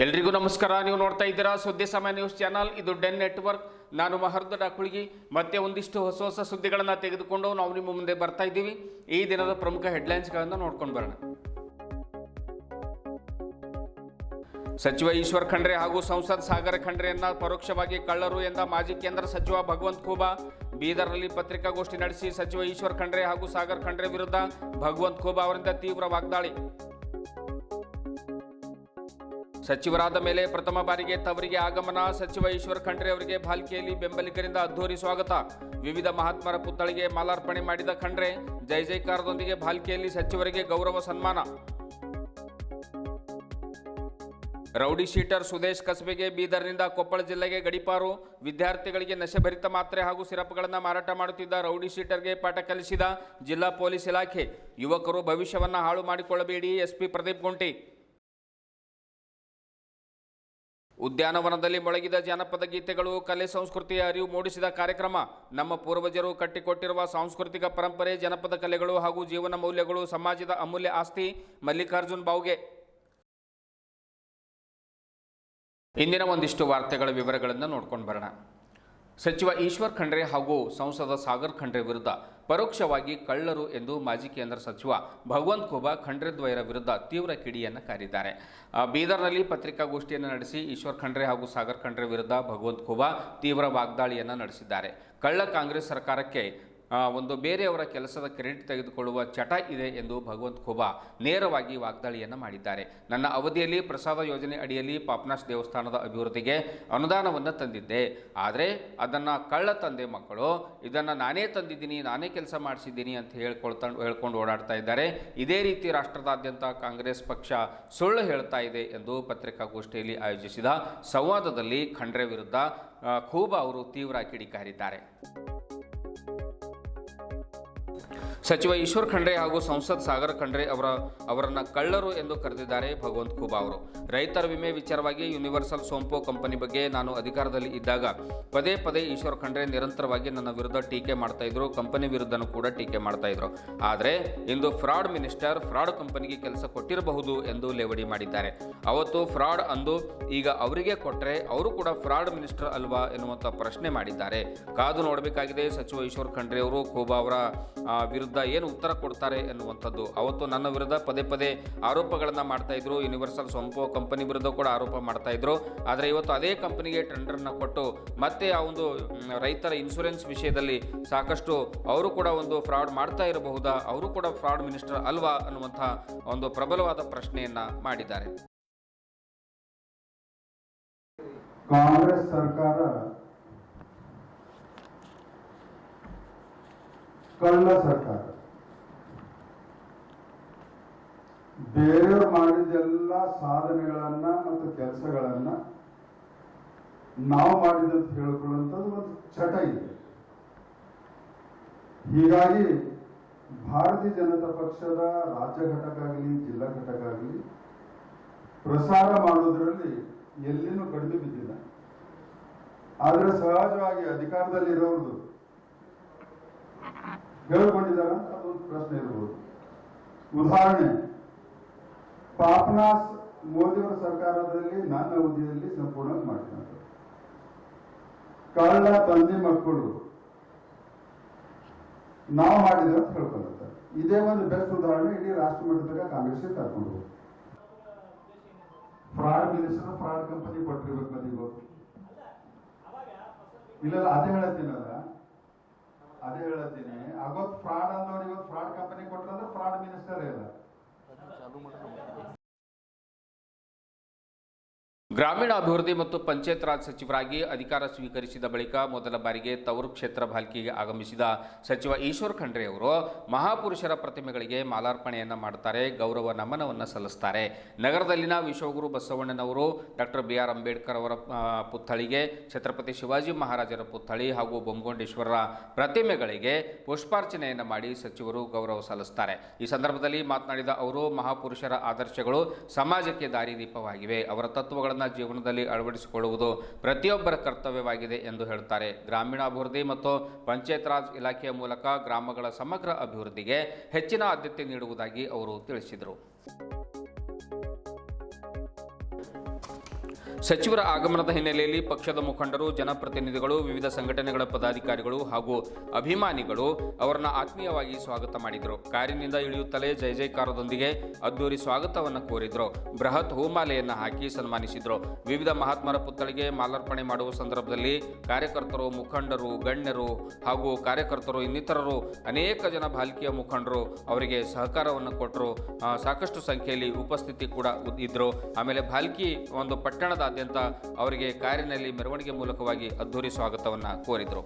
ಎಲ್ರಿಗೂ ನಮಸ್ಕಾರ. ನೀವು ನೋಡ್ತಾ ಇದ್ದೀರಾ ಸುದ್ದಿ ಸಮಯ ನ್ಯೂಸ್ ಚಾನಲ್. ಇದು ಡೆನ್ ನೆಟ್ವರ್ಕ್. ನಾನು ಮಹರ್ದ ಡಾಕುಳಿಗಿ. ಮತ್ತೆ ಒಂದಿಷ್ಟು ಹೊಸ ಸುದ್ದಿಗಳನ್ನು ತೆಗೆದುಕೊಂಡು ನಾವು ನಿಮ್ಮ ಮುಂದೆ ಬರ್ತಾ ಇದ್ದೀವಿ. ಈ ದಿನದ ಪ್ರಮುಖ ಹೆಡ್ಲೈನ್ಸ್ಗಳನ್ನು ನೋಡ್ಕೊಂಡು ಬರೋಣ. ಸಚಿವ ಈಶ್ವರ್ ಖಂಡ್ರೆ ಹಾಗೂ ಸಂಸದ್ ಸಾಗರ್ ಖಂಡ್ರೆಯನ್ನ ಪರೋಕ್ಷವಾಗಿ ಕಳ್ಳರು ಎಂದ ಮಾಜಿ ಕೇಂದ್ರ ಸಚಿವ ಭಗವಂತ್ ಖೂಬಾ. ಬೀದರ್ನಲ್ಲಿ ಪತ್ರಿಕಾಗೋಷ್ಠಿ ನಡೆಸಿ ಸಚಿವ ಈಶ್ವರ್ ಖಂಡ್ರೆ ಹಾಗೂ ಸಾಗರ್ ಖಂಡ್ರೆ ವಿರುದ್ಧ ಭಗವಂತ್ ಖೂಬಾ ಅವರಿಂದ ತೀವ್ರ ವಾಗ್ದಾಳಿ. ಸಚಿವರಾದ ಮೇಲೆ ಪ್ರಥಮ ಬಾರಿಗೆ ತವರಿಗೆ ಆಗಮನ. ಸಚಿವ ಈಶ್ವರ್ ಖಂಡ್ರೆ ಅವರಿಗೆ ಭಾಲ್ಕಿಯಲ್ಲಿ ಬೆಂಬಲಿಗರಿಂದ ಅದ್ಧೂರಿ ಸ್ವಾಗತ. ವಿವಿಧ ಮಹಾತ್ಮರ ಪುತ್ಥಳಿಗೆ ಮಾಲಾರ್ಪಣೆ ಮಾಡಿದ ಖಂಡ್ರೆ ಜೈ ಜೈಕಾರದೊಂದಿಗೆ ಭಾಲ್ಕಿಯಲ್ಲಿ ಸಚಿವರಿಗೆ ಗೌರವ ಸನ್ಮಾನ. ರೌಡಿ ಶೀಟರ್ ಸುದೇಶ್ ಕಸ್ಬೆಗೆ ಬೀದರ್ನಿಂದ ಕೊಪ್ಪಳ ಜಿಲ್ಲೆಗೆ ಗಡಿಪಾರು. ವಿದ್ಯಾರ್ಥಿಗಳಿಗೆ ನಶೆಭರಿತ ಮಾತ್ರೆ ಹಾಗೂ ಸಿರಪ್ಗಳನ್ನು ಮಾರಾಟ ಮಾಡುತ್ತಿದ್ದ ರೌಡಿ ಶೀಟರ್ಗೆ ಪಾಠ ಕಲಿಸಿದ ಜಿಲ್ಲಾ ಪೊಲೀಸ್ ಇಲಾಖೆ. ಯುವಕರು ಭವಿಷ್ಯವನ್ನು ಹಾಳು ಮಾಡಿಕೊಳ್ಳಬೇಡಿ, ಎಸ್ಪಿ ಪ್ರದೀಪ್ ಗುಂಟಿ. ಉದ್ಯಾನವನದಲ್ಲಿ ಮೊಳಗಿದ ಜಾನಪದ ಗೀತೆಗಳು, ಕಲೆ ಸಂಸ್ಕೃತಿಯ ಅರಿವು ಮೂಡಿಸಿದ ಕಾರ್ಯಕ್ರಮ. ನಮ್ಮ ಪೂರ್ವಜರು ಕಟ್ಟಿಕೊಟ್ಟಿರುವ ಸಾಂಸ್ಕೃತಿಕ ಪರಂಪರೆ, ಜನಪದ ಕಲೆಗಳು ಹಾಗೂ ಜೀವನ ಮೌಲ್ಯಗಳು ಸಮಾಜದ ಅಮೂಲ್ಯ ಆಸ್ತಿ. ಮಲ್ಲಿಕಾರ್ಜುನ್ ಬಾವ್ಗೆ. ಇಂದಿನ ಒಂದಿಷ್ಟು ವಾರ್ತೆಗಳ ವಿವರಗಳನ್ನು ನೋಡ್ಕೊಂಡು ಬರೋಣ. ಸಚಿವ ಈಶ್ವರ್ ಖಂಡ್ರೆ ಹಾಗೂ ಸಂಸದ ಸಾಗರ್ ಖಂಡ್ರೆ ವಿರುದ್ಧ ಪರೋಕ್ಷವಾಗಿ ಕಳ್ಳರು ಎಂದು ಮಾಜಿ ಕೇಂದ್ರ ಸಚಿವ ಭಗವಂತ್ ಖೂಬಾ ಖಂಡ್ರೆ ದ್ವಯರ ವಿರುದ್ಧ ತೀವ್ರ ಕಿಡಿಯನ್ನು ಕಾರಿದ್ದಾರೆ. ಬೀದರ್ನಲ್ಲಿ ಪತ್ರಿಕಾಗೋಷ್ಠಿಯನ್ನು ನಡೆಸಿ ಈಶ್ವರ್ ಖಂಡ್ರೆ ಹಾಗೂ ಸಾಗರ್ ಖಂಡ್ರೆ ವಿರುದ್ಧ ಭಗವಂತ್ ಖೂಬಾ ತೀವ್ರ ವಾಗ್ದಾಳಿಯನ್ನು ನಡೆಸಿದ್ದಾರೆ. ಕಳ್ಳ ಕಾಂಗ್ರೆಸ್ ಸರ್ಕಾರಕ್ಕೆ ಒಂದು ಬೇರೆಯವರ ಕೆಲಸದ ಕ್ರೆಡಿಟ್ ತೆಗೆದುಕೊಳ್ಳುವ ಚಟ ಇದೆ ಎಂದು ಭಗವಂತ್ ಖೂಬಾ ನೇರವಾಗಿ ವಾಗ್ದಾಳಿಯನ್ನು ಮಾಡಿದ್ದಾರೆ. ನನ್ನ ಅವಧಿಯಲ್ಲಿ ಪ್ರಸಾದ ಯೋಜನೆ ಅಡಿಯಲ್ಲಿ ಪಾಪನಾಶ್ ದೇವಸ್ಥಾನದ ಅಭಿವೃದ್ಧಿಗೆ ಅನುದಾನವನ್ನು ತಂದಿದ್ದೆ, ಆದರೆ ಕಳ್ಳ ತಂದೆ ಮಕ್ಕಳು ಇದನ್ನು ನಾನೇ ತಂದಿದ್ದೀನಿ, ನಾನೇ ಕೆಲಸ ಮಾಡಿಸಿದ್ದೀನಿ ಅಂತ ಹೇಳ್ಕೊಂಡು ಓಡಾಡ್ತಾ ಇದ್ದಾರೆ. ಇದೇ ರೀತಿ ರಾಷ್ಟ್ರದಾದ್ಯಂತ ಕಾಂಗ್ರೆಸ್ ಪಕ್ಷ ಸುಳ್ಳು ಹೇಳ್ತಾ ಇದೆ ಎಂದು ಪತ್ರಿಕಾಗೋಷ್ಠಿಯಲ್ಲಿ ಆಯೋಜಿಸಿದ ಸಂವಾದದಲ್ಲಿ ಖಂಡ್ರೆ ವಿರುದ್ಧ ಖೂಬಾ ಅವರು ತೀವ್ರ ಕಿಡಿಕಾರಿದ್ದಾರೆ. ಸಚಿವ ಈಶ್ವರ್ ಖಂಡ್ರೆ ಹಾಗೂ ಸಂಸದ್ ಸಾಗರ್ ಖಂಡ್ರೆ ಅವರನ್ನು ಕಳ್ಳರು ಎಂದು ಕರೆದಿದ್ದಾರೆ ಭಗವಂತ್ ಖೂಬಾ ಅವರು. ರೈತರ ವಿಮೆ ವಿಚಾರವಾಗಿ ಯೂನಿವರ್ಸಲ್ ಸೋಂಪೋ ಕಂಪನಿ ಬಗ್ಗೆ ನಾನು ಅಧಿಕಾರದಲ್ಲಿ ಇದ್ದಾಗ ಪದೇ ಪದೇ ಈಶ್ವರ್ ಖಂಡ್ರೆ ನಿರಂತರವಾಗಿ ನನ್ನ ವಿರುದ್ಧ ಟೀಕೆ ಮಾಡ್ತಾ ಇದ್ರು, ಕಂಪನಿ ವಿರುದ್ಧನೂ ಕೂಡ ಟೀಕೆ ಮಾಡ್ತಾ ಇದ್ರು. ಆದರೆ ಇಂದು ಫ್ರಾಡ್ ಮಿನಿಸ್ಟರ್ ಫ್ರಾಡ್ ಕಂಪನಿಗೆ ಕೆಲಸ ಕೊಟ್ಟಿರಬಹುದು ಎಂದು ಲೇವಡಿ ಮಾಡಿದ್ದಾರೆ. ಅವತ್ತು ಫ್ರಾಡ್ ಅಂದು ಈಗ ಅವರಿಗೆ ಕೊಟ್ಟರೆ ಅವರು ಕೂಡ ಫ್ರಾಡ್ ಮಿನಿಸ್ಟರ್ ಅಲ್ವಾ ಎನ್ನುವಂಥ ಪ್ರಶ್ನೆ ಮಾಡಿದ್ದಾರೆ. ಕಾದು ನೋಡಬೇಕಾಗಿದೆ ಸಚಿವ ಈಶ್ವರ್ ಖಂಡ್ರೆ ಅವರು ಖೂಬಾ ಅವರ ವಿರುದ್ಧ ಏನು ಉತ್ತರ ಕೊಡ್ತಾರೆ ಎನ್ನುವಂಥದ್ದು. ಅವತ್ತು ನನ್ನ ವಿರುದ್ಧ ಪದೇ ಪದೇ ಆರೋಪಗಳನ್ನು ಮಾಡ್ತಾ ಇದ್ರು, ಯೂನಿವರ್ಸಲ್ ಸೋಂಪೋ ಕಂಪನಿ ವಿರುದ್ಧ ಕೂಡ ಆರೋಪ ಮಾಡ್ತಾ ಇದ್ರು. ಆದರೆ ಇವತ್ತು ಅದೇ ಕಂಪನಿಗೆ ಟೆಂಡರ್ನ ಕೊಟ್ಟು ಮತ್ತೆ ಆ ಒಂದು ರೈತರ ಇನ್ಶೂರೆನ್ಸ್ ವಿಷಯದಲ್ಲಿ ಸಾಕಷ್ಟು ಅವರು ಕೂಡ ಒಂದು ಫ್ರಾಡ್ ಮಾಡ್ತಾ ಇರಬಹುದಾ, ಅವರು ಕೂಡ ಫ್ರಾಡ್ ಮಿನಿಸ್ಟರ್ ಅಲ್ವಾ ಅನ್ನುವಂಥ ಒಂದು ಪ್ರಬಲವಾದ ಪ್ರಶ್ನೆಯನ್ನ ಮಾಡಿದ್ದಾರೆ. ಕಾಂಗ್ರೆಸ್ ಸರ್ಕಾರ ಕಳ್ಳ ಸರ್ಕಾರ. ಬೇರೆಯವರು ಮಾಡಿದೆಲ್ಲ ಸಾಧನೆಗಳನ್ನ ಮತ್ತು ಕೆಲಸಗಳನ್ನ ನಾವು ಮಾಡಿದಂತ ಹೇಳ್ಕೊಳ್ಳುವಂಥದ್ದು ಒಂದು ಚಟ ಇದೆ. ಹೀಗಾಗಿ ಭಾರತೀಯ ಜನತಾ ಪಕ್ಷದ ರಾಜ್ಯ ಘಟಕ ಆಗಲಿ ಜಿಲ್ಲಾ ಘಟಕ ಆಗಲಿ ಪ್ರಸಾರ ಮಾಡೋದ್ರಲ್ಲಿ ಎಲ್ಲಿನೂ ಕಡಿಮೆ ಬಿದ್ದಿಲ್ಲ. ಆದರೆ ಸಹಜವಾಗಿ ಅಧಿಕಾರದಲ್ಲಿರೋದು ಹೇಳ್ಕೊಂಡಿದ್ದಾರೆ ಅಂತ ಅದೊಂದು ಪ್ರಶ್ನೆ ಇರಬಹುದು. ಉದಾಹರಣೆ, ಪಾಪನಾಸ್ ಮೋದಿಯವರ ಸರ್ಕಾರದಲ್ಲಿ ನನ್ನ ಅವಧಿಯಲ್ಲಿ ಸಂಪೂರ್ಣ ಮಾಡಿದ್ದಾರೆ. ಕಳ್ಳ ತಂದೆ ಮಕ್ಕಳು ನಾವು ಮಾಡಿದ್ರೆ ಅಂತ ಹೇಳ್ಕೊಳ್ತಾರೆ. ಇದೇ ಒಂದು ಬೆಸ್ಟ್ ಉದಾಹರಣೆ ಇಡೀ ರಾಷ್ಟ್ರ ಮಟ್ಟದಾಗ ಕಾಂಗ್ರೆಸ್ ಕರ್ಕೊಂಡು ಹೋಗಿ ಫ್ರಾಡ್ ಮಿನಿಸ್ಟರ್ ಫ್ರಾಡ್ ಕಂಪನಿ ಕೊಟ್ಟಿರ್ಬೇಕು ಮದಿಗೂ ಇಲ್ಲ. ಅದೇ ಹೇಳತ್ತೀನಿ ಆಗೋತ್ ಫ್ರಾಡ್ ಅಂದವ್ರು ಇವತ್ತು ಫ್ರಾಡ್ ಕಂಪನಿ ಕೊಟ್ಟರೆ ಫ್ರಾಡ್ ಮಿನಿಸ್ಟರ್ ಇಲ್ಲ. ಗ್ರಾಮೀಣಾಭಿವೃದ್ಧಿ ಮತ್ತು ಪಂಚಾಯತ್ ರಾಜ್ ಸಚಿವರಾಗಿ ಅಧಿಕಾರ ಸ್ವೀಕರಿಸಿದ ಬಳಿಕ ಮೊದಲ ಬಾರಿಗೆ ತವರು ಕ್ಷೇತ್ರ ಭಾಲ್ಕಿಗೆ ಆಗಮಿಸಿದ ಸಚಿವ ಈಶ್ವರ್ ಖಂಡ್ರೆ ಅವರು ಮಹಾಪುರುಷರ ಪ್ರತಿಮೆಗಳಿಗೆ ಮಾಲಾರ್ಪಣೆಯನ್ನು ಮಾಡುತ್ತಾರೆ, ಗೌರವ ನಮನವನ್ನು ಸಲ್ಲಿಸುತ್ತಾರೆ. ನಗರದಲ್ಲಿನ ವಿಶ್ವಗುರು ಬಸವಣ್ಣನವರು, ಡಾಕ್ಟರ್ BR ಅಂಬೇಡ್ಕರ್ ಅವರ ಪುತ್ಥಳಿಗೆ, ಛತ್ರಪತಿ ಶಿವಾಜಿ ಮಹಾರಾಜರ ಪುತ್ಥಳಿ ಹಾಗೂ ಬೊಮ್ಮಗೊಂಡೇಶ್ವರರ ಪ್ರತಿಮೆಗಳಿಗೆ ಪುಷ್ಪಾರ್ಚನೆಯನ್ನು ಮಾಡಿ ಸಚಿವರು ಗೌರವ ಸಲ್ಲಿಸುತ್ತಾರೆ. ಈ ಸಂದರ್ಭದಲ್ಲಿ ಮಾತನಾಡಿದ ಅವರು, ಮಹಾಪುರುಷರ ಆದರ್ಶಗಳು ಸಮಾಜಕ್ಕೆ ದಾರಿದೀಪವಾಗಿವೆ. ಅವರ ತತ್ವಗಳನ್ನು ಜೀವನದಲ್ಲಿ ಅಳವಡಿಸಿಕೊಳ್ಳುವುದು ಪ್ರತಿಯೊಬ್ಬರ ಕರ್ತವ್ಯವಾಗಿದೆ ಎಂದು ಹೇಳುತ್ತಾರೆ. ಗ್ರಾಮೀಣಾಭಿವೃದ್ಧಿ ಮತ್ತು ಪಂಚಾಯತ್ ರಾಜ್ ಇಲಾಖೆಯ ಮೂಲಕ ಗ್ರಾಮಗಳ ಸಮಗ್ರ ಅಭಿವೃದ್ಧಿಗೆ ಹೆಚ್ಚಿನ ಆದ್ಯತೆ ನೀಡುವುದಾಗಿ ಅವರು ತಿಳಿಸಿದರು. ಸಚಿವರ ಆಗಮನದ ಹಿನ್ನೆಲೆಯಲ್ಲಿ ಪಕ್ಷದ ಮುಖಂಡರು, ಜನಪ್ರತಿನಿಧಿಗಳು, ವಿವಿಧ ಸಂಘಟನೆಗಳ ಪದಾಧಿಕಾರಿಗಳು ಹಾಗೂ ಅಭಿಮಾನಿಗಳು ಅವರನ್ನು ಆತ್ಮೀಯವಾಗಿ ಸ್ವಾಗತ ಮಾಡಿದರು. ಕಾರಿನಿಂದ ಇಳಿಯುತ್ತಲೇ ಜೈ ಜೈಕಾರದೊಂದಿಗೆ ಅದ್ದೂರಿ ಸ್ವಾಗತವನ್ನು ಕೋರಿದ್ರು. ಬೃಹತ್ ಹೂಮಾಲೆಯನ್ನು ಹಾಕಿ ಸನ್ಮಾನಿಸಿದರು. ವಿವಿಧ ಮಹಾತ್ಮರ ಪುತ್ಥಳಿಗೆ ಮಾಲಾರ್ಪಣೆ ಮಾಡುವ ಸಂದರ್ಭದಲ್ಲಿ ಕಾರ್ಯಕರ್ತರು, ಮುಖಂಡರು, ಗಣ್ಯರು ಹಾಗೂ ಕಾರ್ಯಕರ್ತರು ಇನ್ನಿತರರು ಅನೇಕ ಜನ ಭಾಲ್ಕಿಯ ಮುಖಂಡರು ಅವರಿಗೆ ಸಹಕಾರವನ್ನು ಕೊಟ್ಟರು. ಸಾಕಷ್ಟು ಸಂಖ್ಯೆಯಲ್ಲಿ ಉಪಸ್ಥಿತಿ ಕೂಡ ಇದ್ದರು. ಆಮೇಲೆ ಭಾಲ್ಕಿ ಒಂದು ಪಟ್ಟಣದಾದ್ಯಂತ ಅವರಿಗೆ ಕಾರಿನಲ್ಲಿ ಮೆರವಣಿಗೆ ಮೂಲಕವಾಗಿ ಅದ್ದೂರಿ ಸ್ವಾಗತವನ್ನು ಕೋರಿದರು.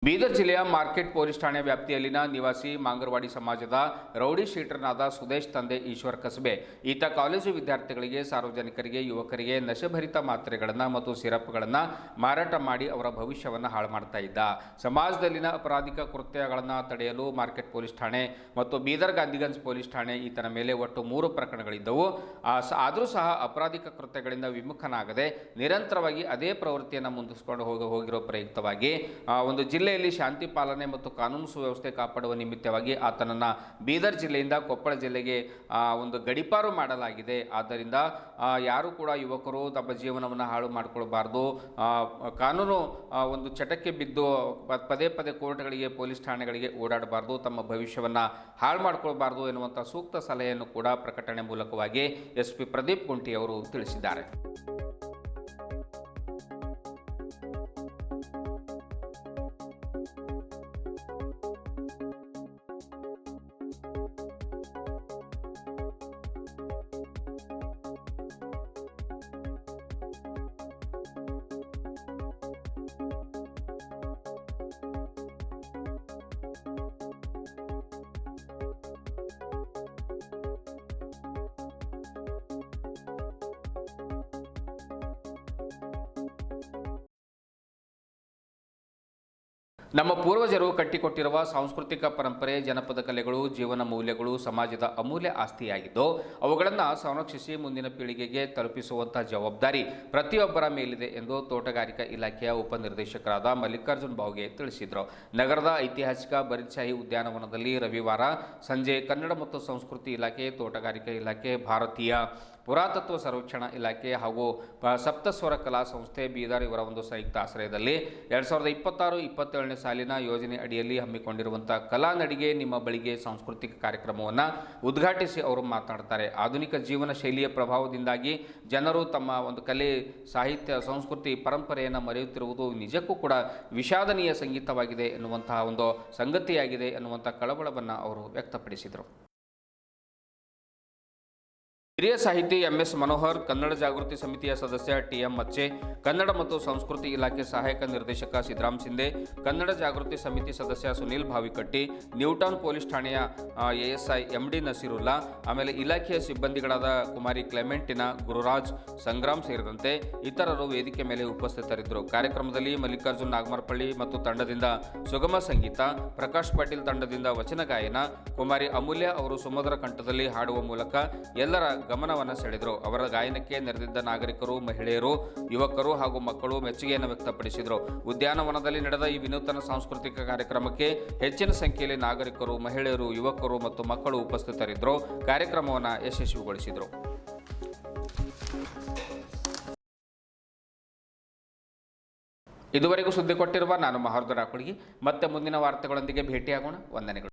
ಬೀದರ್ ಜಿಲ್ಲೆಯ ಮಾರ್ಕೆಟ್ ಪೊಲೀಸ್ ಠಾಣೆ ವ್ಯಾಪ್ತಿಯಲ್ಲಿನ ನಿವಾಸಿ ಮಾಂಗರವಾಡಿ ಸಮಾಜದ ರೌಡಿ ಶೀಟರ್ನಾದ ಸುದೇಶ್ ತಂದೆ ಈಶ್ವರ್ ಕಸಬೆ ಈತ ಕಾಲೇಜು ವಿದ್ಯಾರ್ಥಿಗಳಿಗೆ, ಸಾರ್ವಜನಿಕರಿಗೆ, ಯುವಕರಿಗೆ ನಶೆಭರಿತ ಮಾತ್ರೆಗಳನ್ನು ಮತ್ತು ಸಿರಪ್ಗಳನ್ನು ಮಾರಾಟ ಮಾಡಿ ಅವರ ಭವಿಷ್ಯವನ್ನು ಹಾಳು ಮಾಡ್ತಾ ಇದ್ದ. ಸಮಾಜದಲ್ಲಿನ ಅಪರಾಧಿಕ ಕೃತ್ಯಗಳನ್ನು ತಡೆಯಲು ಮಾರ್ಕೆಟ್ ಪೊಲೀಸ್ ಠಾಣೆ ಮತ್ತು ಬೀದರ್ ಗಾಂಧಿಗಂಜ್ ಪೊಲೀಸ್ ಠಾಣೆ ಈತನ ಮೇಲೆ ಒಟ್ಟು 3 ಪ್ರಕರಣಗಳಿದ್ದವು. ಆದರೂ ಸಹ ಅಪರಾಧಿಕ ಕೃತ್ಯಗಳಿಂದ ವಿಮುಖನಾಗದೆ ನಿರಂತರವಾಗಿ ಅದೇ ಪ್ರವೃತ್ತಿಯನ್ನು ಮುಂದಿಸಿಕೊಂಡು ಹೋಗಿರೋ ಪ್ರಯುಕ್ತವಾಗಿ ಒಂದು ಜಿಲ್ಲೆಯಲ್ಲಿ ಶಾಂತಿ ಪಾಲನೆ ಮತ್ತು ಕಾನೂನು ಸುವ್ಯವಸ್ಥೆ ಕಾಪಾಡುವ ನಿಮಿತ್ತವಾಗಿ ಆತನನ್ನು ಬೀದರ್ ಜಿಲ್ಲೆಯಿಂದ ಕೊಪ್ಪಳ ಜಿಲ್ಲೆಗೆ ಒಂದು ಗಡಿಪಾರು ಮಾಡಲಾಗಿದೆ. ಆದ್ದರಿಂದ ಯಾರು ಕೂಡ ಯುವಕರು ತಮ್ಮ ಜೀವನವನ್ನು ಹಾಳು ಮಾಡಿಕೊಳ್ಬಾರ್ದು, ಕಾನೂನು ಒಂದು ಚಟಕ್ಕೆ ಬಿದ್ದು ಪದೇ ಪದೇ ಕೋರ್ಟ್ಗಳಿಗೆ, ಪೊಲೀಸ್ ಠಾಣೆಗಳಿಗೆ ಓಡಾಡಬಾರ್ದು, ತಮ್ಮ ಭವಿಷ್ಯವನ್ನು ಹಾಳು ಮಾಡಿಕೊಳ್ಬಾರ್ದು ಎನ್ನುವಂಥ ಸೂಕ್ತ ಸಲಹೆಯನ್ನು ಕೂಡ ಪ್ರಕಟಣೆ ಮೂಲಕವಾಗಿ SP ಪ್ರದೀಪ್ ಗುಂಟಿ ಅವರು ತಿಳಿಸಿದ್ದಾರೆ. ನಮ್ಮ ಪೂರ್ವಜರು ಕಟ್ಟಿಕೊಟ್ಟಿರುವ ಸಾಂಸ್ಕೃತಿಕ ಪರಂಪರೆ, ಜನಪದ ಕಲೆಗಳು, ಜೀವನ ಮೌಲ್ಯಗಳು ಸಮಾಜದ ಅಮೂಲ್ಯ ಆಸ್ತಿಯಾಗಿದ್ದು ಅವುಗಳನ್ನು ಸಂರಕ್ಷಿಸಿ ಮುಂದಿನ ಪೀಳಿಗೆಗೆ ತಲುಪಿಸುವಂಥ ಜವಾಬ್ದಾರಿ ಪ್ರತಿಯೊಬ್ಬರ ಮೇಲಿದೆ ಎಂದು ತೋಟಗಾರಿಕಾ ಇಲಾಖೆಯ ಉಪನಿರ್ದೇಶಕರಾದ ಮಲ್ಲಿಕಾರ್ಜುನ್ ಬಾವ್ಗೆ ತಿಳಿಸಿದರು. ನಗರದ ಐತಿಹಾಸಿಕ ಬರಿದ್ಶಾಹಿ ಉದ್ಯಾನವನದಲ್ಲಿ ರವಿವಾರ ಸಂಜೆ ಕನ್ನಡ ಮತ್ತು ಸಂಸ್ಕೃತಿ ಇಲಾಖೆ, ತೋಟಗಾರಿಕಾ ಇಲಾಖೆ, ಭಾರತೀಯ ಪುರಾತತ್ವ ಸರ್ವೇಕ್ಷಣಾ ಇಲಾಖೆ ಹಾಗೂ ಸಪ್ತಸ್ವರ ಕಲಾ ಸಂಸ್ಥೆ ಬೀದರ್ ಇವರ ಒಂದು ಸಂಯುಕ್ತ ಆಶ್ರಯದಲ್ಲಿ 2026-27ನೇ ಸಾಲಿನ ಯೋಜನೆ ಅಡಿಯಲ್ಲಿ ಹಮ್ಮಿಕೊಂಡಿರುವಂಥ ಕಲಾ ನಡಿಗೆ ನಿಮ್ಮ ಬಳಿಗೆ ಸಾಂಸ್ಕೃತಿಕ ಕಾರ್ಯಕ್ರಮವನ್ನು ಉದ್ಘಾಟಿಸಿ ಅವರು ಮಾತನಾಡ್ತಾರೆ. ಆಧುನಿಕ ಜೀವನ ಶೈಲಿಯ ಪ್ರಭಾವದಿಂದಾಗಿ ಜನರು ತಮ್ಮ ಒಂದು ಕಲೆ, ಸಾಹಿತ್ಯ, ಸಂಸ್ಕೃತಿ, ಪರಂಪರೆಯನ್ನು ಮರೆಯುತ್ತಿರುವುದು ನಿಜಕ್ಕೂ ಕೂಡ ವಿಷಾದನೀಯ ಸಂಗೀತವಾಗಿದೆ ಎನ್ನುವಂತಹ ಒಂದು ಸಂಗತಿಯಾಗಿದೆ ಎನ್ನುವಂಥ ಕಳವಳವನ್ನು ಅವರು ವ್ಯಕ್ತಪಡಿಸಿದರು. ಹಿರಿಯ ಸಾಹಿತಿ MS ಮನೋಹರ್, ಕನ್ನಡ ಜಾಗೃತಿ ಸಮಿತಿಯ ಸದಸ್ಯ TM ಮಚ್ಚೆ, ಕನ್ನಡ ಮತ್ತು ಸಂಸ್ಕೃತಿ ಇಲಾಖೆ ಸಹಾಯಕ ನಿರ್ದೇಶಕ ಸಿದ್ದರಾಮ್ ಶಿಂದೆ, ಕನ್ನಡ ಜಾಗೃತಿ ಸಮಿತಿ ಸದಸ್ಯ ಸುನೀಲ್ ಭಾವಿಕಟ್ಟಿ, ನ್ಯೂಟೌನ್ ಪೊಲೀಸ್ ಠಾಣೆಯ ASI MD ನಸೀರುಲ್ಲಾ, ಆಮೇಲೆ ಇಲಾಖೆಯ ಸಿಬ್ಬಂದಿಗಳಾದ ಕುಮಾರಿ ಕ್ಲೆಮೆಂಟಿನಾ, ಗುರುರಾಜ್, ಸಂಗ್ರಾಮ್ ಸೇರಿದಂತೆ ಇತರರು ವೇದಿಕೆ ಮೇಲೆ ಉಪಸ್ಥಿತರಿದ್ದರು. ಕಾರ್ಯಕ್ರಮದಲ್ಲಿ ಮಲ್ಲಿಕಾರ್ಜುನ್ ನಾಗಮರಪಳ್ಳಿ ಮತ್ತು ತಂಡದಿಂದ ಸುಗಮ ಸಂಗೀತ, ಪ್ರಕಾಶ್ ಪಾಟೀಲ್ ತಂಡದಿಂದ ವಚನ ಗಾಯನ, ಕುಮಾರಿ ಅಮೂಲ್ಯ ಅವರು ಸುಮಧುರ ಕಂಠದಲ್ಲಿ ಹಾಡುವ ಮೂಲಕ ಎಲ್ಲರ ಗಮನವನ್ನು ಸೆಳೆದರು. ಅವರ ಗಾಯನಕ್ಕೆ ನೆರೆದಿದ್ದ ನಾಗರಿಕರು, ಮಹಿಳೆಯರು, ಯುವಕರು ಹಾಗೂ ಮಕ್ಕಳು ಮೆಚ್ಚುಗೆಯನ್ನು ವ್ಯಕ್ತಪಡಿಸಿದರು. ಉದ್ಯಾನವನದಲ್ಲಿ ನಡೆದ ಈ ವಿನೂತನ ಸಾಂಸ್ಕೃತಿಕ ಕಾರ್ಯಕ್ರಮಕ್ಕೆ ಹೆಚ್ಚಿನ ಸಂಖ್ಯೆಯಲ್ಲಿ ನಾಗರಿಕರು, ಮಹಿಳೆಯರು, ಯುವಕರು ಮತ್ತು ಮಕ್ಕಳು ಉಪಸ್ಥಿತರಿದ್ದರು. ಕಾರ್ಯಕ್ರಮವನ್ನು ಯಶಸ್ವಿಗೊಳಿಸಿದರು. ಇದುವರೆಗೂ ಸುದ್ದಿ ಕೊಟ್ಟಿರುವ ನಾನು ಮಹರ್ದರ ಕುಳಗಿ. ಮತ್ತೆ ಮುಂದಿನ ವಾರ್ತೆಗಳೊಂದಿಗೆ ಭೇಟಿಯಾಗೋಣ. ವಂದನೆಗಳು.